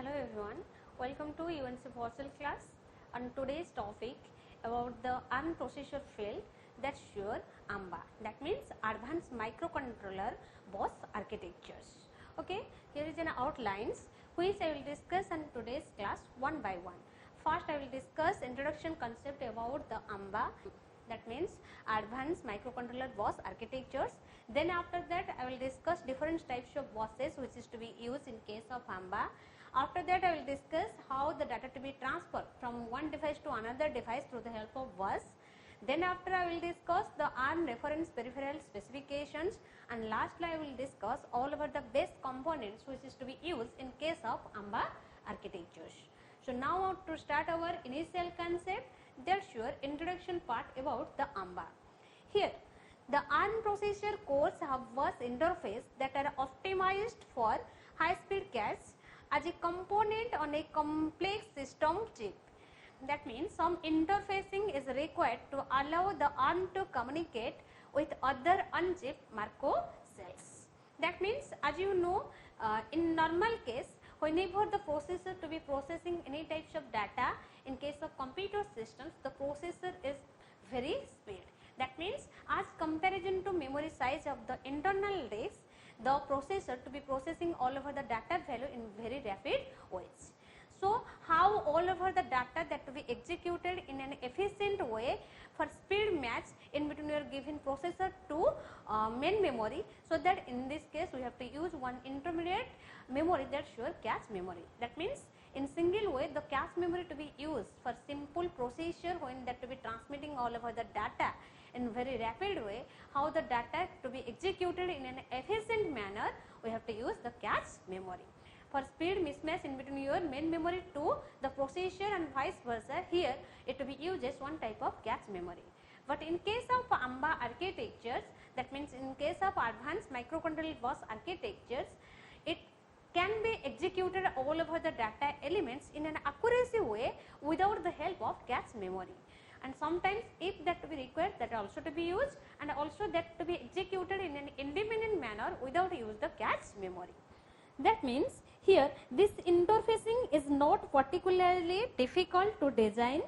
Hello everyone, welcome to UNC Fossil class and today's topic about the ARM processor field, that's your AMBA, that means Advanced Microcontroller Bus Architectures. Okay, here is an outlines which I will discuss in today's class one by one. First I will discuss introduction concept about the AMBA, that means Advanced Microcontroller Bus Architectures. Then after that I will discuss different types of buses which is to be used in case of AMBA. After that I will discuss how the data to be transferred from one device to another device through the help of bus. Then after I will discuss the ARM reference peripheral specifications, and lastly I will discuss all about the base components which is to be used in case of AMBA architectures. So now to start our initial concept, there's your introduction part about the AMBA. Here the ARM processor cores have bus interface that are optimized for high speed cache as a component on a complex system chip. That means some interfacing is required to allow the ARM to communicate with other on-chip Marco cells. That means as you know, in normal case, whenever the processor to be processing any types of data, in case of computer systems, the processor is very speed. That means as comparison to memory size of the internal disk, the processor to be processing all over the data value in very rapid ways. So how all over the data that to be executed in an efficient way for speed match in between your given processor to main memory, so that in this case we have to use one intermediate memory, that's your cache memory. That means in single way the cache memory to be used for simple procedure when that to be transmitting all over the data in very rapid way, how the data to be executed in an efficient manner, we have to use the cache memory. For speed mismatch in between your main memory to the processor and vice versa, here it to be uses one type of cache memory. But in case of AMBA architectures, that means in case of Advanced Microcontroller Bus Architectures, it can be executed all over the data elements in an accuracy way without the help of cache memory. And sometimes if that to be required, that also to be used, and also that to be executed in an independent manner without use the cache memory. That means here this interfacing is not particularly difficult to design.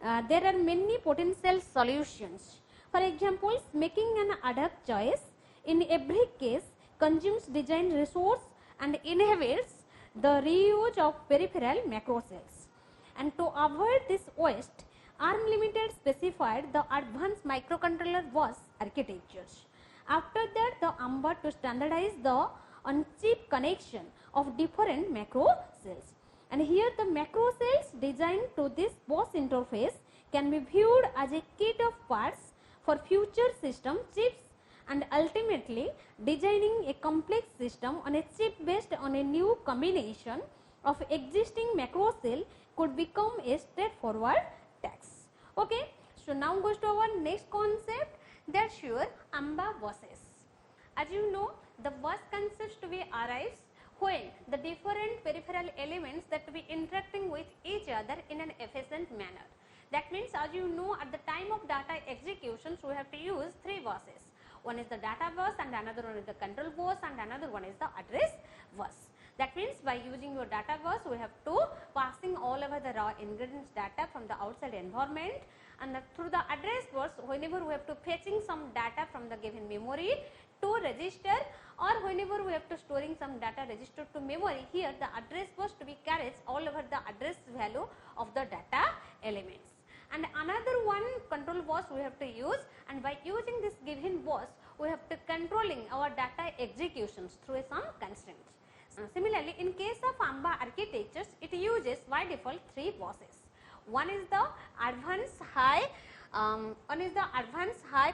There are many potential solutions. For example, making an ad hoc choice in every case consumes design resource and inhibits the reuse of peripheral macro cells. And to avoid this waste, ARM Limited specified the Advanced Microcontroller Bus Architectures. After that, the AMBA to standardize the on-chip connection of different macro cells. And here the macro cells designed to this bus interface can be viewed as a kit of parts for future system chips, and ultimately designing a complex system on a chip based on a new combination of existing macro cell could become a straightforward task. Okay, so now goes to our next concept, that's your AMBA buses. As you know, the bus concepts to be arrives when the different peripheral elements that to be interacting with each other in an efficient manner. That means as you know, at the time of data executions we have to use three buses. One is the data bus, and another one is the control bus, and another one is the address bus. That means by using your data bus we have to passing all over the raw ingredients data from the outside environment, and through the address bus whenever we have to fetching some data from the given memory to register, or whenever we have to storing some data registered to memory, here the address bus to be carries all over the address value of the data elements. And another one control bus we have to use, and by using this given bus we have to controlling our data executions through some constraints. Similarly, in case of AMBA architectures, it uses by default three buses. One is the advanced high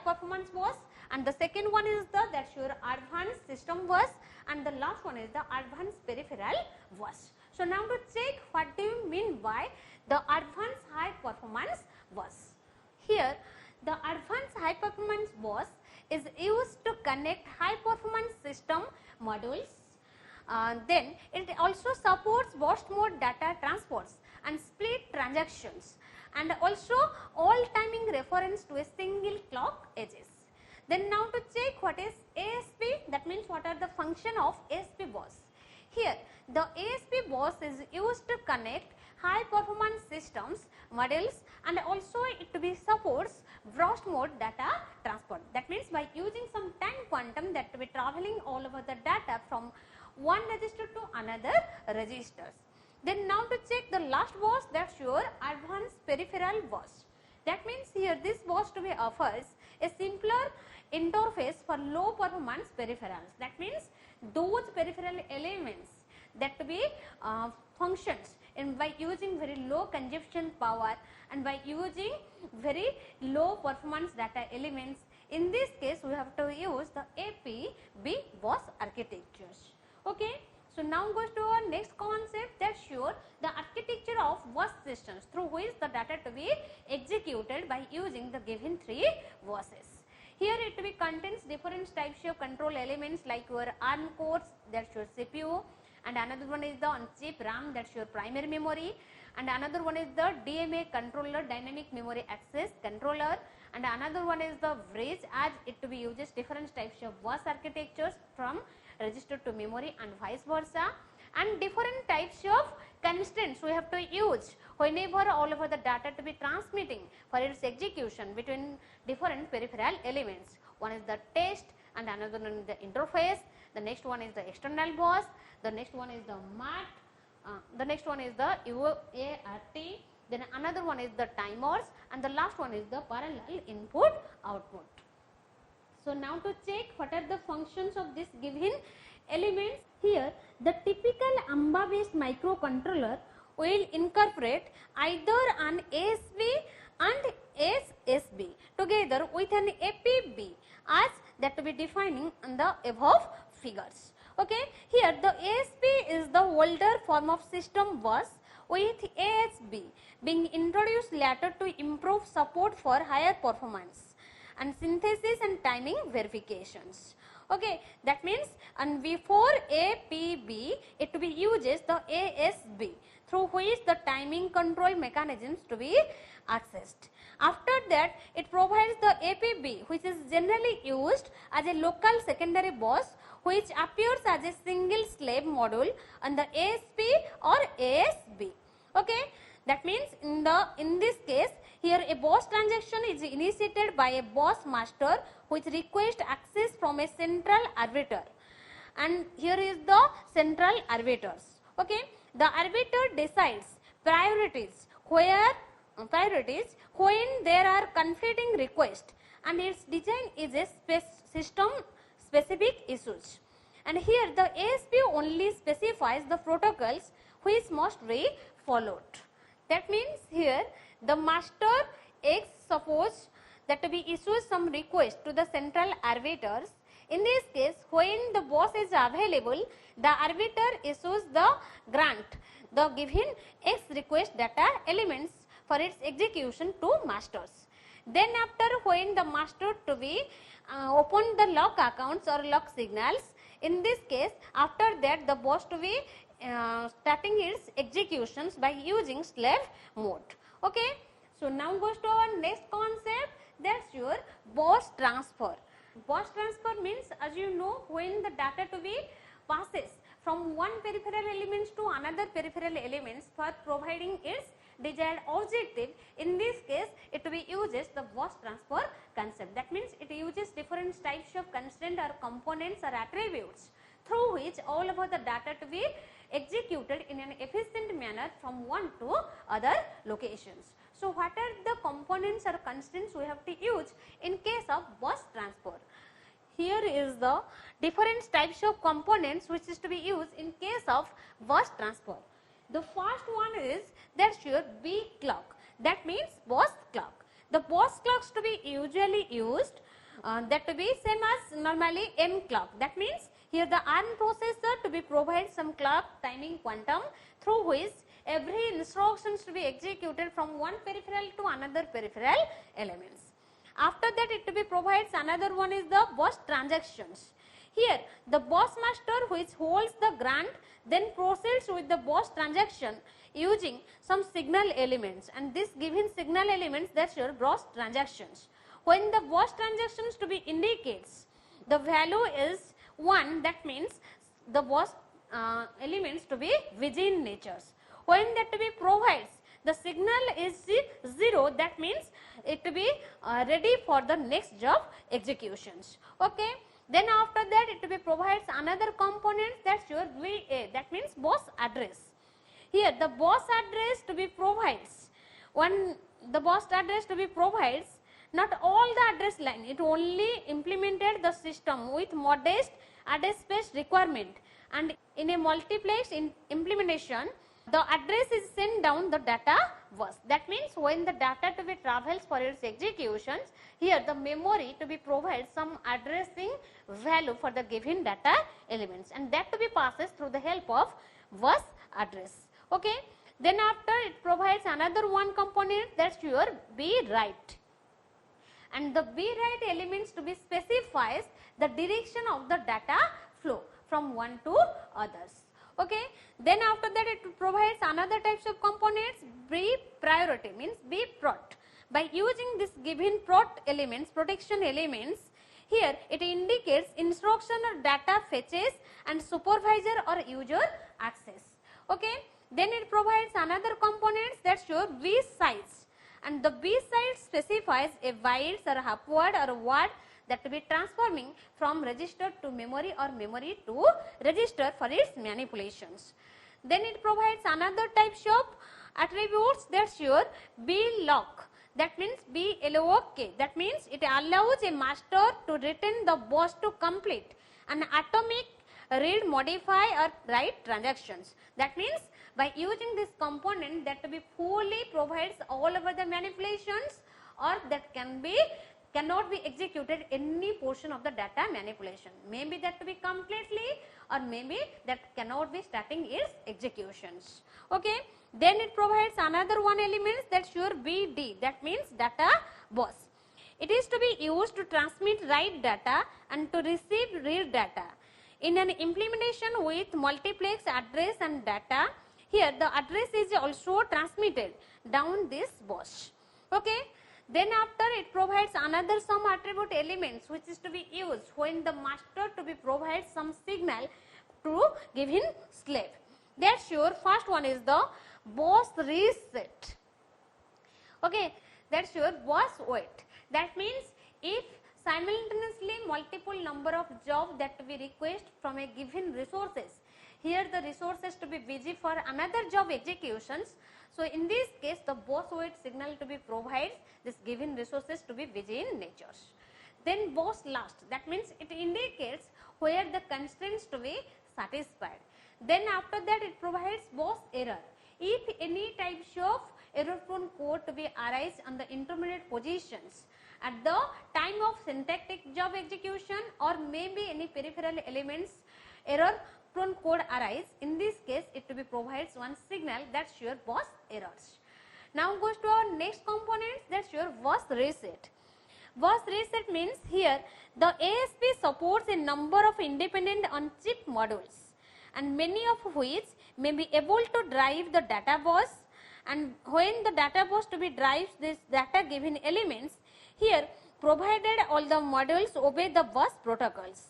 performance bus, and the second one is the that's your advanced system bus, and the last one is the advanced peripheral bus. So now to check what do you mean by the advanced high performance bus. Here the advanced high performance bus is used to connect high performance system modules. Then it also supports burst mode data transfers and split transactions, and also all timing reference to a single clock edges. Then now to check what is ASP, that means what are the function of ASP bus. Here the ASP bus is used to connect high performance systems, modules, and also it to be supports burst mode data transport. That means by using some time quantum that to be traveling all over the data from one register to another registers. Then now to check the last bus, that's your advanced peripheral bus. That means here this bus to be offers a simpler interface for low performance peripherals. That means those peripheral elements that to be functions and by using very low consumption power and by using very low performance data elements. In this case we have to use the APB bus architectures. Okay. So now goes to our next concept, that shows the architecture of bus systems through which the data to be executed by using the given three buses. Here it will contains different types of control elements like your ARM cores, that's your CPU, and another one is the on-chip RAM, that's your primary memory, and another one is the DMA controller, dynamic memory access controller, and another one is the bridge, as it to be uses different types of bus architectures from register to memory and vice versa, and different types of constraints we have to use whenever all over the data to be transmitting for its execution between different peripheral elements. One is the test and another one is the interface, the next one is the external bus, the next one is the MAT, the next one is the UART, then another one is the timers, and the last one is the parallel input output. So now to check what are the functions of this given elements. Here the typical AMBA based microcontroller will incorporate either an ASB and SSB together with an APB as that to be defining in the above figures. Okay. Here the ASB is the older form of system bus with ASB being introduced later to improve support for higher performance and synthesis and timing verifications. Okay, that means and before APB it to be uses the ASB through which the timing control mechanisms to be accessed. After that it provides the APB which is generally used as a local secondary bus which appears as a single slave module on the ASP or ASB. Okay, that means in this case here a bus transaction is initiated by a bus master which requests access from a central arbiter, and here is the central arbiters. Okay, the arbiter decides priorities when there are conflicting requests, and its design is a system specific issues. And here the ASP only specifies the protocols which must be followed. That means here the master X suppose that to be issues some request to the central arbiters. In this case when the bus is available, the arbiter issues the grant the given X request data elements for its execution to masters. Then after when the master to be open the lock accounts or lock signals, in this case after that the bus to be starting its executions by using slave mode. Okay. So now goes to our next concept, that's your bus transfer. Bus transfer means, as you know, when the data to be passes from one peripheral elements to another peripheral elements for providing its desired objective. In this case it will uses the bus transfer concept. That means it uses different types of constraint or components or attributes through which all over the data to be executed in an efficient manner from one to other locations. So what are the components or constraints we have to use in case of bus transfer? Here is the different types of components which is to be used in case of bus transfer. The first one is that's your B clock, that means bus clock. The bus clocks to be usually used that to be same as normally M clock. That means here the ARM processor to be provide some clock timing quantum through which every instructions to be executed from one peripheral to another peripheral elements. After that it to be provides another one is the bus transactions. Here the bus master which holds the grant then proceeds with the bus transaction using some signal elements, and this given signal elements that's your bus transactions. When the bus transactions to be indicates the value is 1, that means the bus elements to be within natures. When that to be provides the signal is 0, that means it to be ready for the next job executions. Okay. Then after that it to be provides another component, that's your VA, that means boss address. Here the boss address to be provides, when the boss address to be provides not all the address line, it only implemented the system with modest address space requirement, and in a multiplex implementation the address is sent down the data bus. That means when the data to be travels for its executions, here the memory to be provides some addressing value for the given data elements, and that to be passes through the help of bus address. Okay. Then after it provides another one component, that's your B write, and the B write elements to be specifies the direction of the data flow from one to others. Okay. Then after that it provides another types of components, B priority means B prot. By using this given prot elements, protection elements, here it indicates instruction or data fetches and supervisor or user access. Okay. Then it provides another components, that's your B size, and the B size specifies a bytes or half word or word that to be transforming from register to memory or memory to register for its manipulations. Then it provides another types of attributes, that's your B lock, that means B LOK, that means it allows a master to return the boss to complete an atomic read, modify or write transactions. That means by using this component that to be fully provides all over the manipulations, or that cannot be executed any portion of the data manipulation, maybe that to be completely, or maybe that cannot be starting its executions. Okay. Then it provides another one element, that's your BD, that means data bus. It is to be used to transmit write data and to receive read data. In an implementation with multiplex address and data, here the address is also transmitted down this bus. Okay. Then after it provides another some attribute elements which is to be used when the master to be provides some signal to given slave. That's your first one is the boss reset. Okay. That's your boss wait. That means if simultaneously multiple number of jobs that we request from a given resources, here the resources to be busy for another job executions. So in this case the boss wait signal to be provides this given resources to be busy in natures. Then boss last, that means it indicates where the constraints to be satisfied. Then after that it provides boss error. If any types of error prone code to be arise on the intermediate positions at the time of syntactic job execution, or maybe any peripheral elements error prone code arise, in this case it to be provides one signal, that's your boss errors. Now goes to our next component, that's your boss reset. Boss reset means here the ASP supports a number of independent on-chip modules, and many of which may be able to drive the data bus, and when the data bus to be drives this data given elements, here provided all the modules obey the bus protocols.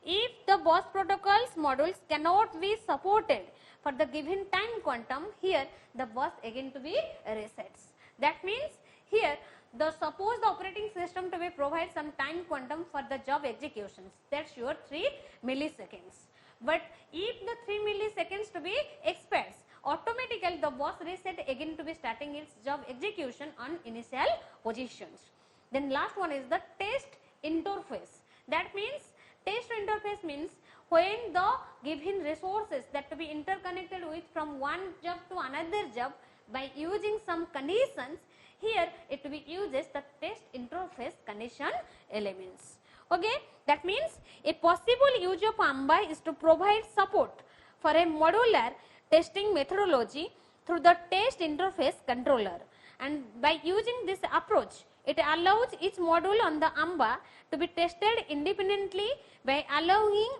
If the bus protocols modules cannot be supported for the given time quantum, here the bus again to be resets. That means here the suppose the operating system to be provide some time quantum for the job executions, that's your 3 milliseconds. But if the 3 milliseconds to be expires, automatically the bus reset again to be starting its job execution on initial positions. Then last one is the test interface. That means test interface means when the given resources that to be interconnected with from one job to another job by using some conditions, here it will be uses the test interface condition elements. Okay. That means a possible use of AMBA is to provide support for a modular testing methodology through the test interface controller, and by using this approach it allows each module on the AMBA to be tested independently by allowing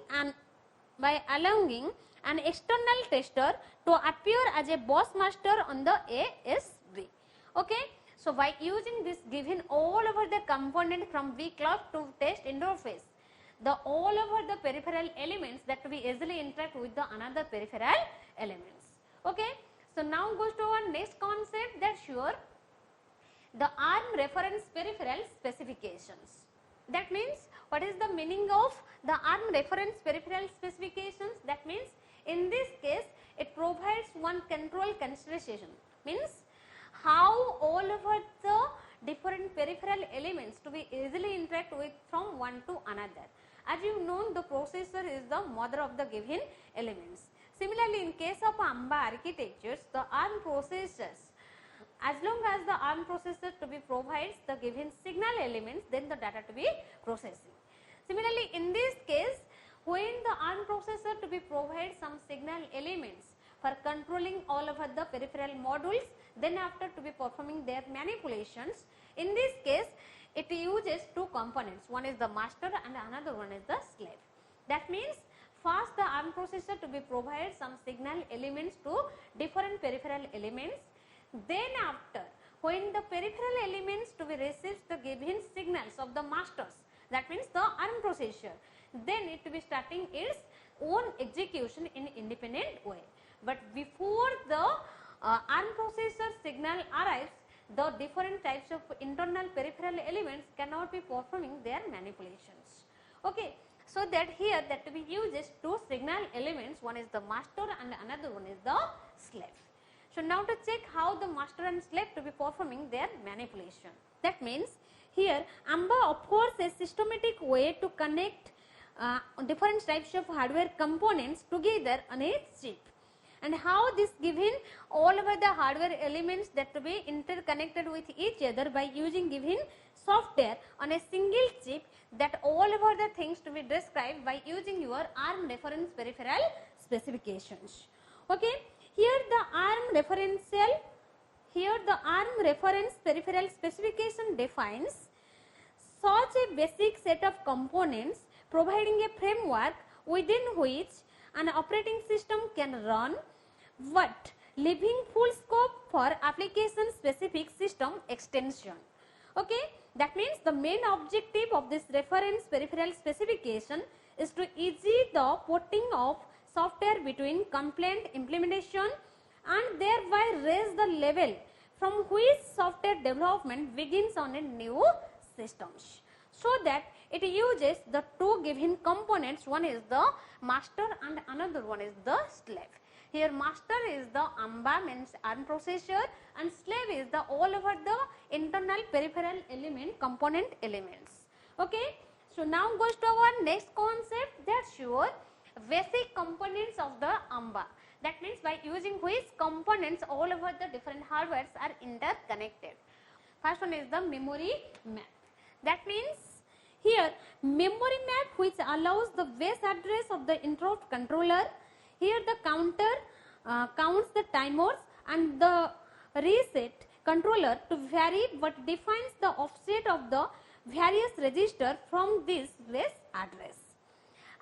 an external tester to appear as a boss master on the ASB. Okay. So by using this given all over the component from vCloud to test interface, the all over the peripheral elements that will easily interact with the another peripheral elements. Okay. So now goes to our next concept, that sure the ARM reference peripheral specifications. That means what is the meaning of the ARM reference peripheral specifications? That means in this case it provides one control consideration, means how all over the different peripheral elements to be easily interact with from one to another. As you know, the processor is the mother of the given elements. Similarly, in case of AMBA architectures, the ARM processors, as long as the ARM processor to be provides the given signal elements, then the data to be processing. Similarly, in this case, when the ARM processor to be provide some signal elements for controlling all over the peripheral modules, then after to be performing their manipulations, in this case it uses two components, one is the master and another one is the slave. That means first the ARM processor to be provide some signal elements to different peripheral elements, then after when the peripheral elements to be receives the given signals of the masters, that means the ARM processor, then it will be starting its own execution in independent way. But before the ARM processor signal arrives, the different types of internal peripheral elements cannot be performing their manipulations. Okay. So that here that we uses two signal elements, one is the master and another one is the slave. So now to check how the master and slave to be performing their manipulation. That means here AMBA offers a systematic way to connect different types of hardware components together on a chip, and how this given all over the hardware elements that to be interconnected with each other by using given software on a single chip, that all over the things to be described by using your ARM reference peripheral specifications. Okay. Here the ARM reference peripheral specification defines such a basic set of components providing a framework within which an operating system can run, but leaving full scope for application specific system extension. Okay. That means the main objective of this reference peripheral specification is to ease the porting of software between compliant implementation and thereby raise the level from which software development begins on a new systems, so that it uses the two given components, one is the master and another one is the slave. Here master is the AMBA, means ARM processor, and slave is the all over the internal peripheral element component elements. Okay. So now goes to our next concept, that sure basic components of the AMBA. That means by using which components all over the different hardwares are interconnected. First one is the memory map. That means here memory map which allows the base address of the interrupt controller. Here the counter counts the timers and the reset controller to vary, but defines the offset of the various register from this base address.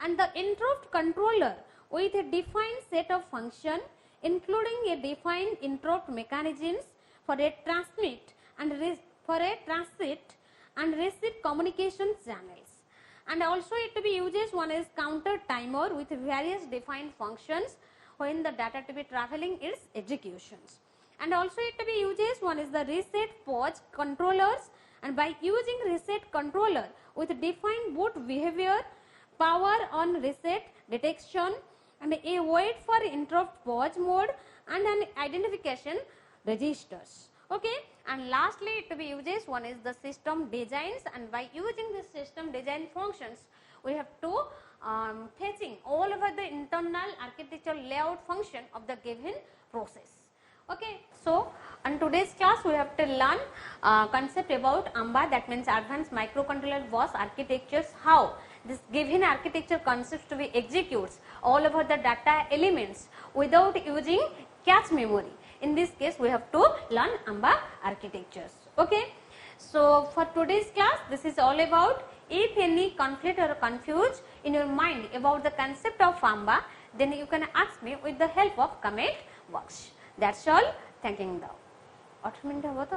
And the interrupt controller with a defined set of function, including a defined interrupt mechanisms for a transmit and transit and receive communication channels. And also it be uses one is counter timer with various defined functions when the data to be traveling its executions. And also it be uses one is the reset pause controllers, and by using reset controller with defined boot behavior, power on reset detection, and a wait for interrupt pause mode, and an identification registers. Okay. And lastly it be uses one is the system designs, and by using the system design functions we have to fetching all over the internal architectural layout function of the given process. Okay. So in today's class we have to learn concept about AMBA, that means advanced microcontroller bus architectures, how this given architecture concepts to be executes all over the data elements without using cache memory. In this case we have to learn AMBA architectures. Okay. So for today's class this is all about. If any conflict or confused in your mind about the concept of AMBA, then you can ask me with the help of comment box. That's all. Thanking the 8 minute